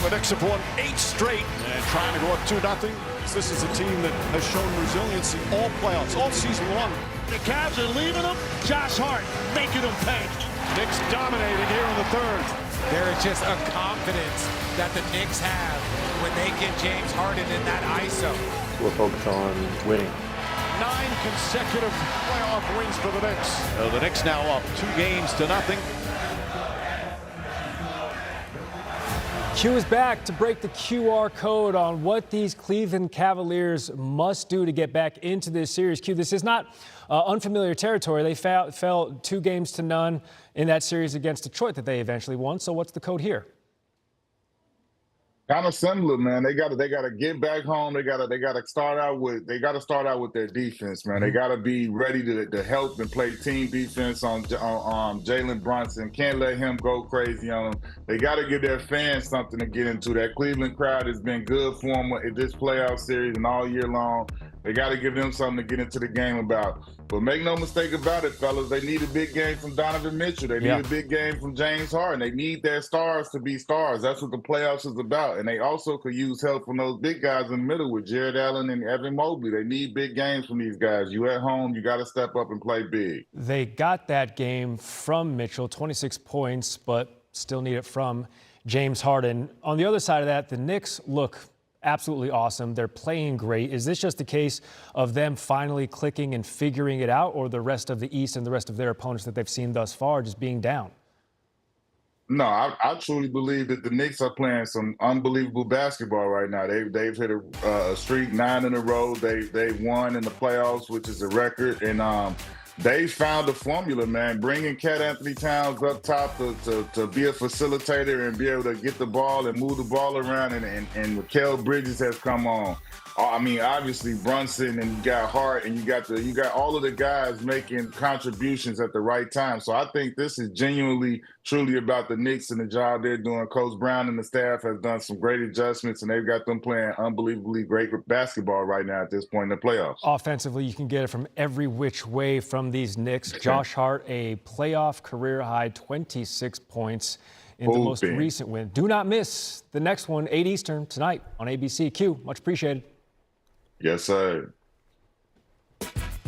The Knicks have won 8 straight and trying to go up 2-0. This is a team that has shown resiliency all playoffs, all season long. The Cavs are leaving them. Josh Hart making them pay. Knicks dominating here in the third. There is just a confidence that the Knicks have when they get James Harden in that ISO. We're focused on winning. 9 consecutive playoff wins for the Knicks. The Knicks now up 2-0. Q is back to break the QR code on what these Cleveland Cavaliers must do to get back into this series. Q, this is not unfamiliar territory. They fell 2-0 in that series against Detroit that they eventually won. So what's the code here? Kind of similar, man. They got to get back home. They got to start out with their defense, man. They got to be ready to help and play team defense on Jalen Brunson. Can't let him go crazy on them. They got to give their fans something to get into. That Cleveland crowd has been good for them in this playoff series and all year long. They got to give them something to get into the game about. But make no mistake about it, fellas. They need a big game from Donovan Mitchell. They need a big game from James Harden. They need their stars to be stars. That's what the playoffs is about. And they also could use help from those big guys in the middle with Jared Allen and Evan Mobley. They need big games from these guys. You at home, you got to step up and play big. They got that game from Mitchell, 26 points, but still need it from James Harden. On the other side of that, the Knicks look absolutely awesome. They're playing great. Is this just a case of them finally clicking and figuring it out, or the rest of the East and the rest of their opponents that they've seen thus far just being down? No, I truly believe that the Knicks are playing some unbelievable basketball right now. They've hit a streak 9 in a row. They've won in the playoffs, which is a record, and they found a formula, man. Bringing Cat Anthony Towns up top to be a facilitator and be able to get the ball and move the ball around, and Mikal Bridges has come on. I mean, obviously Brunson, and you got Hart, and you got all of the guys making contributions at the right time. So I think this is genuinely, truly about the Knicks and the job they're doing. Coach Brown and the staff have done some great adjustments, and they've got them playing unbelievably great basketball right now at this point in the playoffs. Offensively, you can get it from every which way from these Knicks. Josh Hart, a playoff career-high 26 points in the most recent win. Do not miss the next one, 8 Eastern, tonight on ABC. Q, much appreciated. Yes, sir.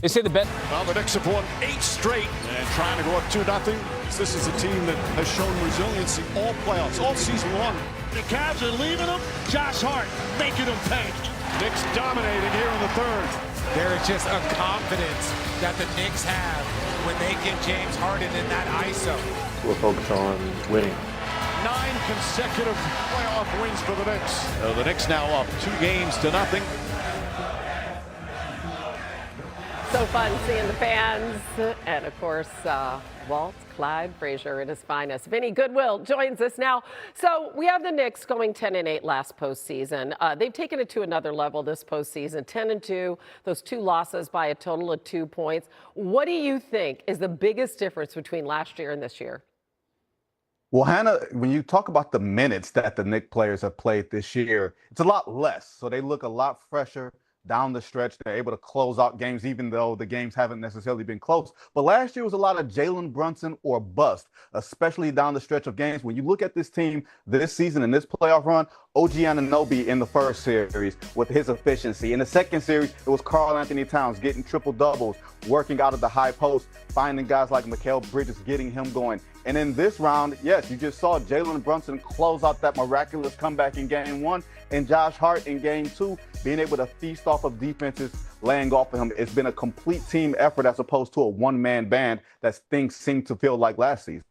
They say the bet. Well, the Knicks have won 8 straight and trying to go up 2-0. This is a team that has shown resiliency all playoffs, all season long. The Cavs are leaving them. Josh Hart making them pay. Knicks dominating here in the third. There is just a confidence that the Knicks have when they get James Harden in that ISO. We're focused on winning. 9 consecutive playoff wins for the Knicks. The Knicks now up 2-0. So fun seeing the fans, and of course, Walt Clyde Frazier at his finest. Vinny Goodwill joins us now. So we have the Knicks going 10-8 last postseason. They've taken it to another level this postseason, 10-2, those 2 losses by a total of 2 points. What do you think is the biggest difference between last year and this year? Well, Hannah, when you talk about the minutes that the Knicks players have played this year, it's a lot less. So they look a lot fresher down the stretch. They're able to close out games, even though the games haven't necessarily been close. But last year was a lot of Jalen Brunson or bust, especially down the stretch of games. When you look at this team this season and this playoff run, OG Anunoby in the first series with his efficiency. In the second series, it was Karl Anthony Towns getting triple doubles, working out of the high post, finding guys like Mikal Bridges, getting him going. And in this round, yes, you just saw Jalen Brunson close out that miraculous comeback in game 1, and Josh Hart in game 2 being able to feast off of defenses laying off of him. It's been a complete team effort as opposed to a one-man band that things seem to feel like last season.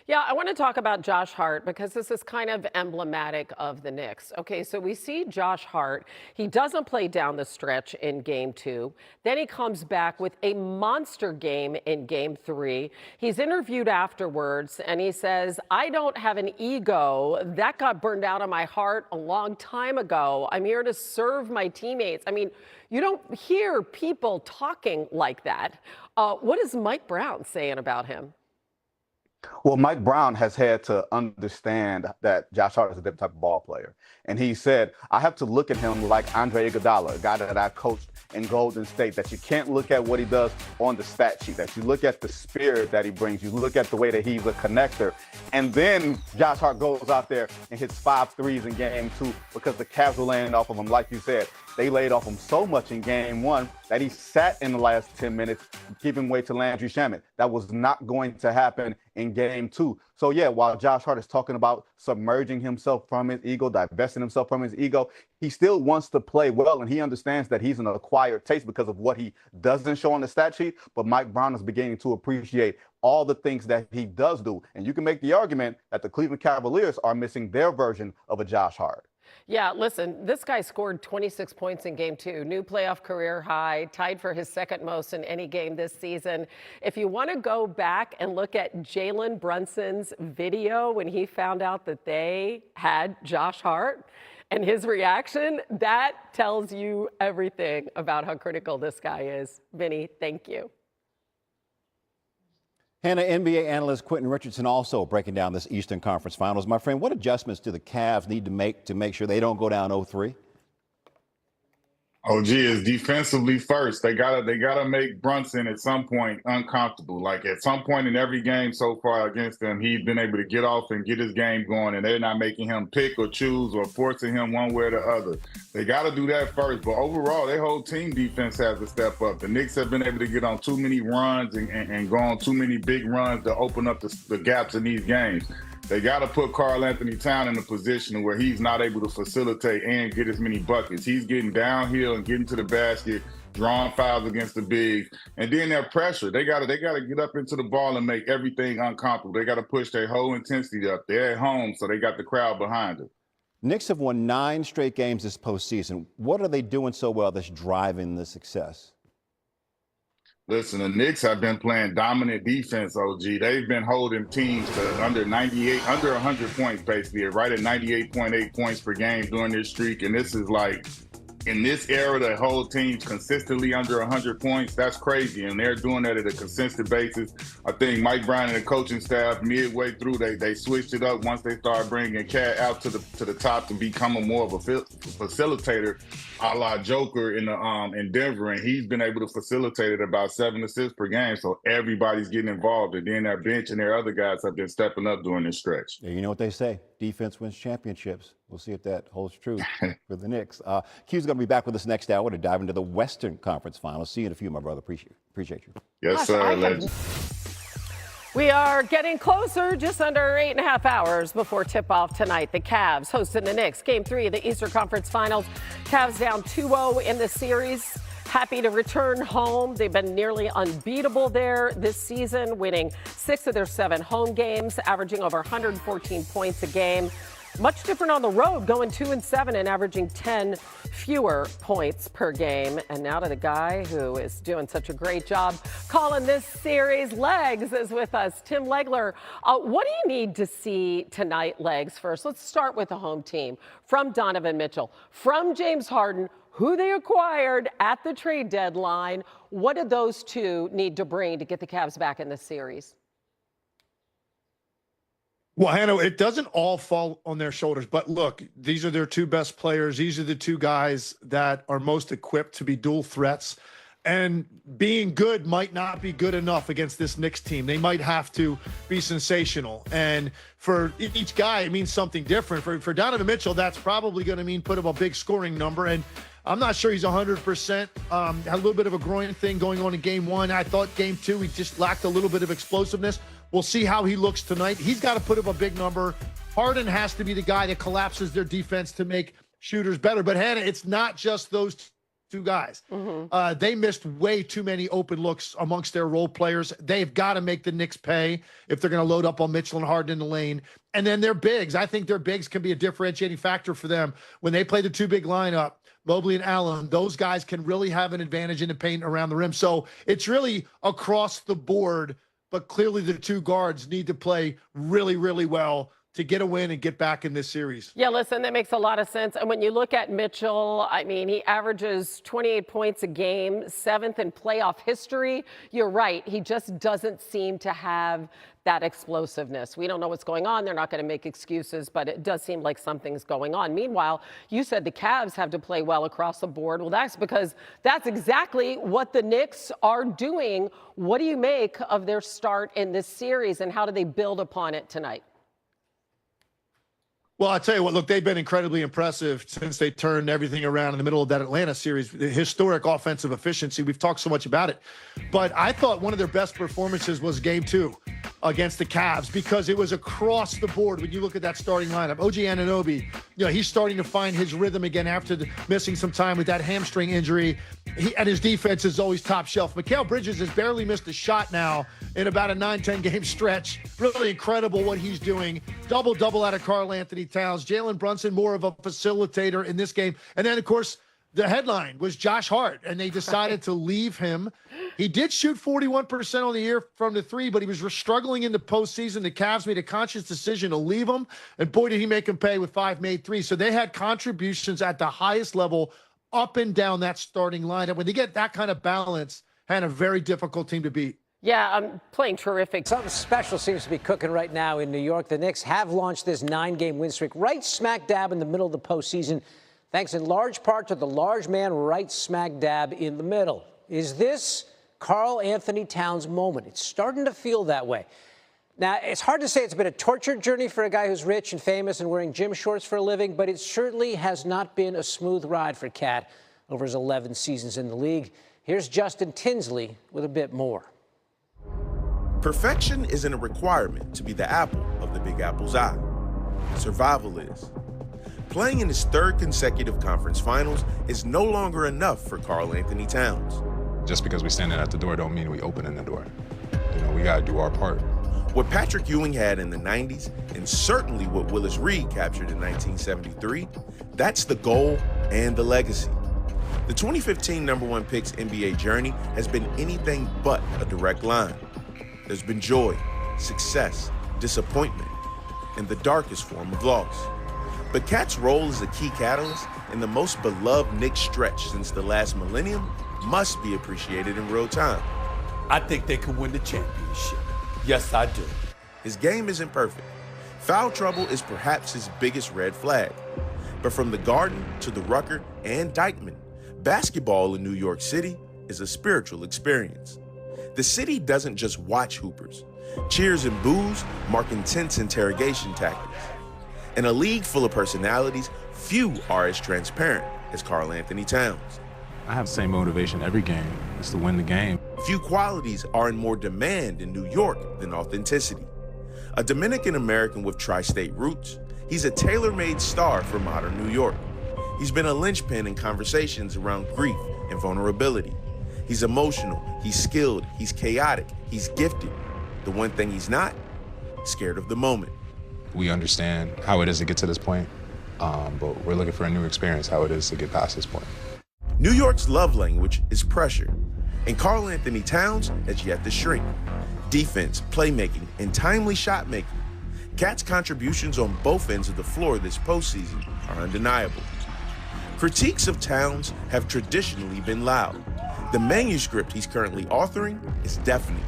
Yeah, I want to talk about Josh Hart because this is kind of emblematic of the Knicks. Okay, so we see Josh Hart. He doesn't play down the stretch in game 2. Then he comes back with a monster game in game 3. He's interviewed afterwards and he says, I don't have an ego. That got burned out of my heart a long time ago. I'm here to serve my teammates. I mean, you don't hear people talking like that. What is Mike Brown saying about him? Well, Mike Brown has had to understand that Josh Hart is a different type of ball player. And he said, I have to look at him like Andre Iguodala, a guy that I coached in Golden State, that you can't look at what he does on the stat sheet, that you look at the spirit that he brings, you look at the way that he's a connector. And then Josh Hart goes out there and hits 5 threes in game 2 because the Cavs were laying off of him. Like you said, they laid off him so much in game 1 that he sat in the last 10 minutes, giving way to Landry Shamet. That was not going to happen in game 2. So yeah, while Josh Hart is talking about submerging himself from his ego, divesting himself from his ego, he still wants to play well, and he understands that he's an acquired taste because of what he doesn't show on the stat sheet. But Mike Brown is beginning to appreciate all the things that he does do. And you can make the argument that the Cleveland Cavaliers are missing their version of a Josh Hart. Yeah, listen, this guy scored 26 points in game 2, new playoff career high, tied for his second most in any game this season. If you want to go back and look at Jalen Brunson's video when he found out that they had Josh Hart and his reaction, that tells you everything about how critical this guy is. Vinny, thank you. Hannah, NBA analyst Quentin Richardson also breaking down this Eastern Conference Finals. My friend, what adjustments do the Cavs need to make sure they don't go down 0-3? OG is defensively first. They gotta make Brunson at some point uncomfortable. Like at some point in every game so far against them, he's been able to get off and get his game going, and they're not making him pick or choose or forcing him one way or the other. They gotta do that first. But overall, their whole team defense has to step up. The Knicks have been able to get on too many runs and go on too many big runs to open up the gaps in these games. They got to put Karl Anthony Towns in a position where he's not able to facilitate and get as many buckets. He's getting downhill and getting to the basket, drawing fouls against the bigs, and then their pressure. They got to get up into the ball and make everything uncomfortable. They got to push their whole intensity up. They're at home, so they got the crowd behind them. Knicks have won 9 straight games this postseason. What are they doing so well that's driving the success? Listen, the Knicks have been playing dominant defense, OG. They've been holding teams to under 100 points, basically, right at 98.8 points per game during this streak. And this is like, in this era, the whole team's consistently under 100 points. That's crazy, and they're doing that at a consistent basis. I think Mike Brown and the coaching staff, midway through, they switched it up once they started bringing Cat out to the top to become more of a facilitator, a la Joker in Denver, and he's been able to facilitate at about 7 assists per game. So everybody's getting involved, and then their bench and their other guys have been stepping up during this stretch. Yeah, you know what they say: defense wins championships. We'll see if that holds true for the Knicks. Q's going to be back with us next hour to dive into the Western Conference Finals. See you in a few, my brother. Appreciate you. Yes, sir. Legend. We are getting closer, just under 8.5 hours before tip-off tonight. The Cavs hosting the Knicks. Game 3 of the Eastern Conference Finals. Cavs down 2-0 in the series. Happy to return home. They've been nearly unbeatable there this season, winning 6 of their 7 home games, averaging over 114 points a game. Much different on the road, going 2-7 and averaging 10 fewer points per game. And now to the guy who is doing such a great job calling this series. Legs is with us. Tim Legler, what do you need to see tonight, Legs? First, let's start with the home team. From Donovan Mitchell, from James Harden, who they acquired at the trade deadline. What did those two need to bring to get the Cavs back in this series? Well, Hannah, it doesn't all fall on their shoulders. But look, these are their 2 best players. These are the 2 guys that are most equipped to be dual threats. And being good might not be good enough against this Knicks team. They might have to be sensational. And for each guy, it means something different. For Donovan Mitchell, that's probably going to mean put up a big scoring number. And I'm not sure he's 100%. Had a little bit of a groin thing going on in game 1. I thought game 2, he just lacked a little bit of explosiveness. We'll see how he looks tonight. He's got to put up a big number. Harden has to be the guy that collapses their defense to make shooters better. But, Hannah, it's not just those 2 guys. Mm-hmm. They missed way too many open looks amongst their role players. They've got to make the Knicks pay if they're going to load up on Mitchell and Harden in the lane. And then their bigs. I think their bigs can be a differentiating factor for them. When they play the 2 big lineup, Mobley and Allen, those guys can really have an advantage in the paint around the rim. So it's really across the board, but clearly the 2 guards need to play really, really well to get a win and get back in this series. Yeah, listen, that makes a lot of sense. And when you look at Mitchell, I mean, he averages 28 points a game, 7th in playoff history. You're right. He just doesn't seem to have that explosiveness. We don't know what's going on. They're not going to make excuses, but it does seem like something's going on. Meanwhile, you said the Cavs have to play well across the board. Well, that's because that's exactly what the Knicks are doing. What do you make of their start in this series, and how do they build upon it tonight? Well, I'll tell you what, look, they've been incredibly impressive since they turned everything around in the middle of that Atlanta series. The historic offensive efficiency. We've talked so much about it. But I thought one of their best performances was game 2 against the Cavs, because it was across the board. When you look at that starting lineup, OG Anunoby, he's starting to find his rhythm again after missing some time with that hamstring injury. And his defense is always top shelf. Mikal Bridges has barely missed a shot now in about a 9-10 game stretch. Really incredible what he's doing. Double-double out of Karl Anthony Towns. Jalen Brunson, more of a facilitator in this game. And then, of course, the headline was Josh Hart, and they decided to leave him. He did shoot 41% on the year from the 3, but he was struggling in the postseason. The Cavs made a conscious decision to leave him, and boy, did he make him pay with 5 made 3s. So they had contributions at the highest level up and down that starting lineup. When they get that kind of balance, had a very difficult team to beat. Yeah, I'm playing terrific. Something special seems to be cooking right now in New York. The Knicks have launched this 9-game win streak right smack dab in the middle of the postseason, thanks in large part to the large man right smack dab in the middle. Is this Karl Anthony Towns' moment? It's starting to feel that way. Now, it's hard to say it's been a tortured journey for a guy who's rich and famous and wearing gym shorts for a living, but it certainly has not been a smooth ride for Cat over his 11 seasons in the league. Here's Justin Tinsley with a bit more. Perfection isn't a requirement to be the apple of the Big Apple's eye. Survival is. Playing in his 3rd consecutive conference finals is no longer enough for Karl Anthony Towns. Just because we standing at the door don't mean we opening the door. We got to do our part. What Patrick Ewing had in the 90s, and certainly what Willis Reed captured in 1973, that's the goal and the legacy. The 2015 #1 pick's NBA journey has been anything but a direct line. There's been joy, success, disappointment, and the darkest form of loss. But Cat's role as a key catalyst in the most beloved Knicks stretch since the last millennium must be appreciated in real time. I think they could win the championship. Yes, I do. His game isn't perfect. Foul trouble is perhaps his biggest red flag. But from the Garden to the Rucker and Dykeman, basketball in New York City is a spiritual experience. The city doesn't just watch hoopers. Cheers and boos mark intense interrogation tactics. In a league full of personalities, few are as transparent as Karl Anthony Towns. I have the same motivation every game. It's to win the game. Few qualities are in more demand in New York than authenticity. A Dominican-American with tri-state roots, he's a tailor-made star for modern New York. He's been a linchpin in conversations around grief and vulnerability. He's emotional, he's skilled, he's chaotic, he's gifted. The one thing he's not, scared of the moment. We understand how it is to get to this point, but we're looking for a new experience, how it is to get past this point. New York's love language is pressure, and Karl Anthony Towns has yet to shrink. Defense, playmaking, and timely shot making. Cat's contributions on both ends of the floor this postseason are undeniable. Critiques of Towns have traditionally been loud. The manuscript he's currently authoring is deafening.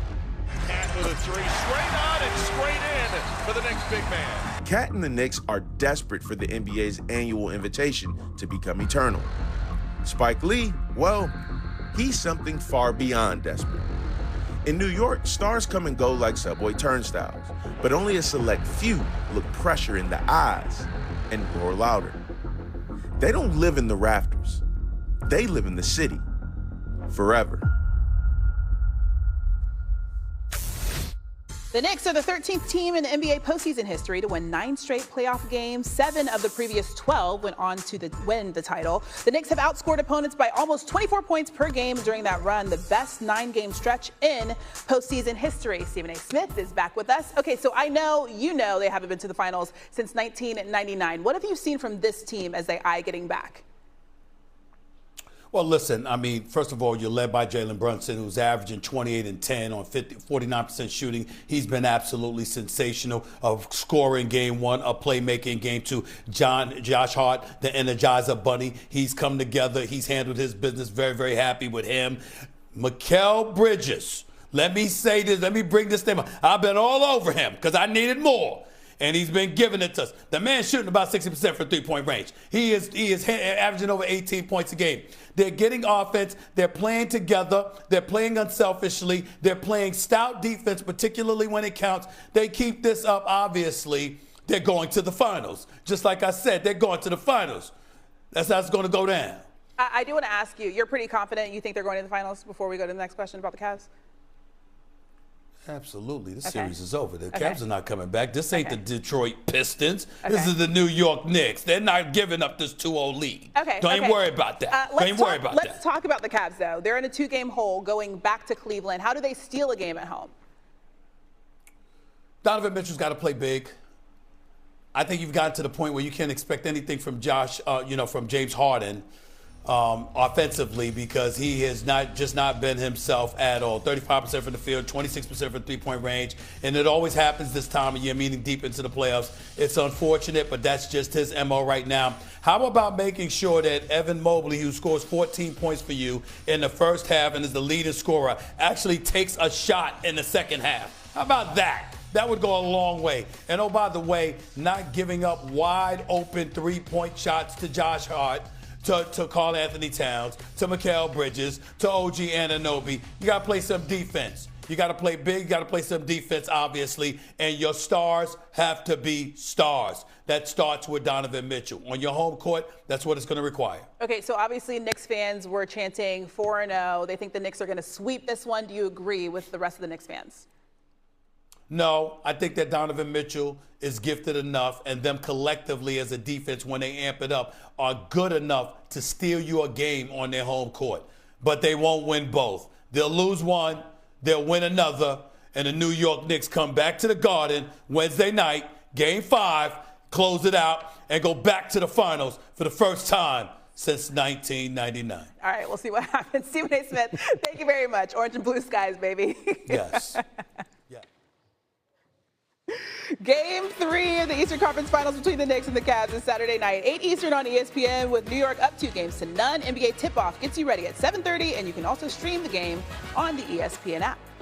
Cat with a 3, straight on and straight in for the next big man. Cat and the Knicks are desperate for the NBA's annual invitation to become eternal. Spike Lee, well, he's something far beyond desperate. In New York, stars come and go like subway turnstiles, but only a select few look pressure in the eyes and roar louder. They don't live in the rafters. They live in the city, forever. The Knicks are the 13th team in the NBA postseason history to win 9 straight playoff games. 7 of the previous 12 went on to win the title. The Knicks have outscored opponents by almost 24 points per game during that run, the best 9-game stretch in postseason history. Stephen A. Smith is back with us. Okay, so I know you know they haven't been to the finals since 1999. What have you seen from this team as they eye getting back? Well, listen, I mean, first of all, you're led by Jalen Brunson, who's averaging 28 and 10 on 49% shooting. He's been absolutely sensational of scoring game one, of playmaking game two. Josh Hart, the Energizer Bunny, he's come together. He's handled his business. Very, very happy with him. Mikal Bridges, let me say this. Let me bring this thing up. I've been all over him because I needed more. And he's been giving it to us. The man's shooting about 60% from three-point range. He is averaging over 18 points a game. They're getting offense. They're playing together. They're playing unselfishly. They're playing stout defense, particularly when it counts. They keep this up, obviously. They're going to the finals. Just like I said, they're going to the finals. That's how it's going to go down. I do want to ask you, you're pretty confident you think they're going to the finals before we go to the next question about the Cavs? Absolutely. This series is over. The Cavs are not coming back. This ain't the Detroit Pistons. This is the New York Knicks. They're not giving up this 2-0 lead. Don't even worry about that. Let's talk about the Cavs, though. They're in a 2-game hole going back to Cleveland. How do they steal a game at home? Donovan Mitchell's got to play big. I think you've gotten to the point where you can't expect anything from from James Harden offensively, because he has not been himself at all. 35% from the field, 26% from three-point range, and it always happens this time of year, meaning deep into the playoffs. It's unfortunate, but that's just his MO right now. How about making sure that Evan Mobley, who scores 14 points for you in the first half and is the leading scorer, actually takes a shot in the second half? How about that? That would go a long way. And oh, by the way, not giving up wide open three-point shots to Josh Hart, to Karl Anthony Towns, to Mikal Bridges, to OG Anunoby. You got to play some defense. You got to play big. You got to play some defense, obviously. And your stars have to be stars. That starts with Donovan Mitchell. On your home court, that's what it's going to require. Okay, so obviously Knicks fans were chanting 4-0. They think the Knicks are going to sweep this one. Do you agree with the rest of the Knicks fans? No, I think that Donovan Mitchell is gifted enough, and them collectively as a defense, when they amp it up, are good enough to steal you a game on their home court. But they won't win both. They'll lose one, they'll win another, and the New York Knicks come back to the Garden Wednesday night, Game 5, close it out, and go back to the finals for the first time since 1999. All right, we'll see what happens. Stephen A. Smith, thank you very much. Orange and blue skies, baby. Yes. Game 3 of the Eastern Conference Finals between the Knicks and the Cavs is Saturday night, 8 Eastern on ESPN, with New York up 2-0. NBA tip-off gets you ready at 7:30, and you can also stream the game on the ESPN app.